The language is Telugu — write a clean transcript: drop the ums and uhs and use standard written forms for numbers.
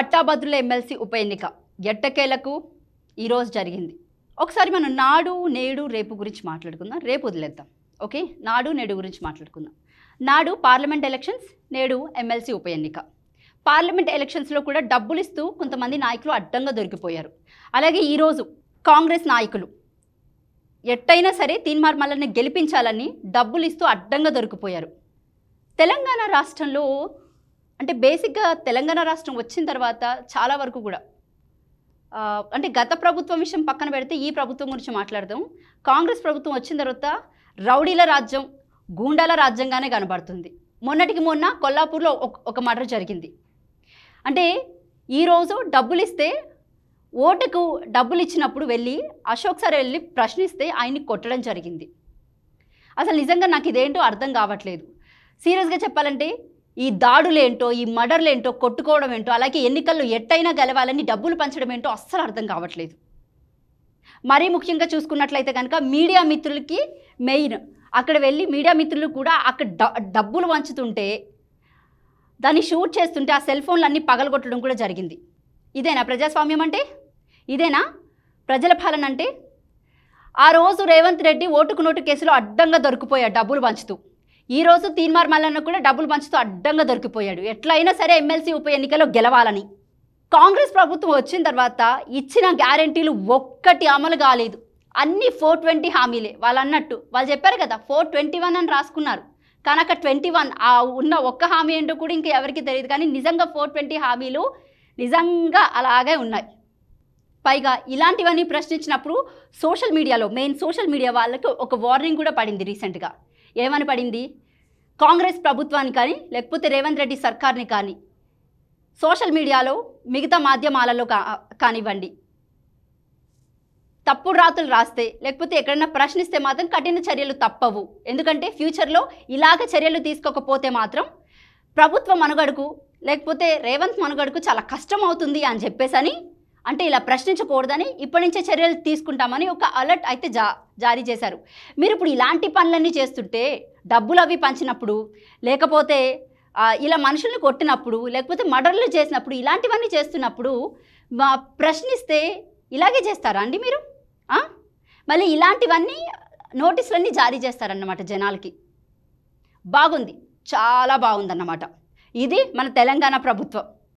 పట్టాభద్రుల ఎమ్మెల్సీ ఉప ఎన్నిక ఎట్టకేలకు ఈరోజు జరిగింది. ఒకసారి మనం నాడు నేడు రేపు గురించి మాట్లాడుకుందాం. రేపు వదిలేద్దాం. ఓకే, నాడు నేడు గురించి మాట్లాడుకుందాం. నాడు పార్లమెంట్ ఎలక్షన్స్, నేడు ఎమ్మెల్సీ ఉప ఎన్నిక. పార్లమెంట్ ఎలక్షన్స్లో కూడా డబ్బులు ఇస్తూ కొంతమంది నాయకులు అడ్డంగా దొరికిపోయారు. అలాగే ఈరోజు కాంగ్రెస్ నాయకులు ఎట్టయినా సరే తీన్మార్ మల్లన్ని గెలిపించాలని డబ్బులు ఇస్తూ అడ్డంగా దొరికిపోయారు. తెలంగాణ రాష్ట్రంలో అంటే బేసిక్గా తెలంగాణ రాష్ట్రం వచ్చిన తర్వాత చాలా వరకు కూడా అంటే గత ప్రభుత్వం విషయం పక్కన పెడితే ఈ ప్రభుత్వం గురించి మాట్లాడదాం. కాంగ్రెస్ ప్రభుత్వం వచ్చిన తర్వాత రౌడీల రాజ్యం, గూండాల రాజ్యంగానే కనబడుతుంది. మొన్నటికి మొన్న కొల్లాపూర్లో ఒక మర్డర్ జరిగింది. అంటే ఈరోజు డబ్బులు ఇస్తే, ఓటుకు డబ్బులు ఇచ్చినప్పుడు వెళ్ళి అశోక్ సార్ వెళ్ళి ప్రశ్నిస్తే ఆయన్ని కొట్టడం జరిగింది. అసలు నిజంగా నాకు ఇదేంటో అర్థం కావట్లేదు. సీరియస్గా చెప్పాలంటే ఈ దాడులేంటో, ఈ మర్డర్లేంటో, కొట్టుకోవడం ఏంటో, అలాగే ఎన్నికల్లో ఎట్టయినా గెలవాలని డబ్బులు పంచడం ఏంటో అస్సలు అర్థం కావట్లేదు. మరీ ముఖ్యంగా చూసుకున్నట్లయితే కనుక మీడియా మిత్రులకి మెయిన్, అక్కడ వెళ్ళి మీడియా మిత్రులు కూడా అక్కడ డబ్బులు వంచుతుంటే దాన్ని షూట్ చేస్తుంటే ఆ సెల్ ఫోన్లు అన్నీ పగలగొట్టడం కూడా జరిగింది. ఇదేనా ప్రజాస్వామ్యం అంటే? ఇదేనా ప్రజల పాలన అంటే? ఆ రోజు రేవంత్ రెడ్డి ఓటుకు నోటు కేసులో అడ్డంగా దొరికిపోయాడు డబ్బులు పంచుతూ. ఈరోజు తీన్మార్ మల్లన్న కూడా డబ్బులు పంచుతూ అడ్డంగా దొరికిపోయాడు. ఎట్లయినా సరే ఎమ్మెల్సీ ఉప ఎన్నికలో గెలవాలని. కాంగ్రెస్ ప్రభుత్వం వచ్చిన తర్వాత ఇచ్చిన గ్యారెంటీలు ఒక్కటి అమలు కాలేదు. అన్నీ 420 హామీలే. వాళ్ళు అన్నట్టు వాళ్ళు చెప్పారు కదా 421 అని రాసుకున్నారు. కానీ అక్కడ 21 ఆ ఉన్న ఒక్క హామీ ఏంటో కూడా ఇంకా ఎవరికి తెలియదు. కానీ నిజంగా 420 హామీలు నిజంగా అలాగే ఉన్నాయి. పైగా ఇలాంటివన్నీ ప్రశ్నించినప్పుడు సోషల్ మీడియాలో, మెయిన్ సోషల్ మీడియా వాళ్ళకి ఒక వార్నింగ్ కూడా పడింది రీసెంట్గా. ఏమని పడింది? కాంగ్రెస్ ప్రభుత్వాన్ని కానీ లేకపోతే రేవంత్ రెడ్డి సర్కార్ని కానీ సోషల్ మీడియాలో, మిగతా మాధ్యమాలలో కానివ్వండి, తప్పుడు రాతలు రాస్తే లేకపోతే ఎక్కడైనా ప్రశ్నిస్తే మాత్రం కఠిన చర్యలు తప్పవు. ఎందుకంటే ఫ్యూచర్లో ఇలాగ చర్యలు తీసుకోకపోతే మాత్రం ప్రభుత్వ మనుగడకు లేకపోతే రేవంత్ మనుగడకు చాలా కష్టం అవుతుంది అని చెప్పేసని, అంటే ఇలా ప్రశ్నించకూడదని ఇప్పటి నుంచే చర్యలు తీసుకుంటామని ఒక అలర్ట్ అయితే జారీ చేశారు. మీరు ఇప్పుడు ఇలాంటి పనులన్నీ చేస్తుంటే, డబ్బులు అవి పంచినప్పుడు, లేకపోతే ఇలా మనుషుల్ని కొట్టినప్పుడు, లేకపోతే మర్డర్లు చేసినప్పుడు, ఇలాంటివన్నీ చేస్తున్నప్పుడు ప్రశ్నిస్తే ఇలాగే చేస్తారా అండి మీరు? మళ్ళీ ఇలాంటివన్నీ నోటీసులన్నీ జారీ చేస్తారన్నమాట జనాలకి. బాగుంది, చాలా బాగుందన్నమాట. ఇది మన తెలంగాణ ప్రభుత్వం.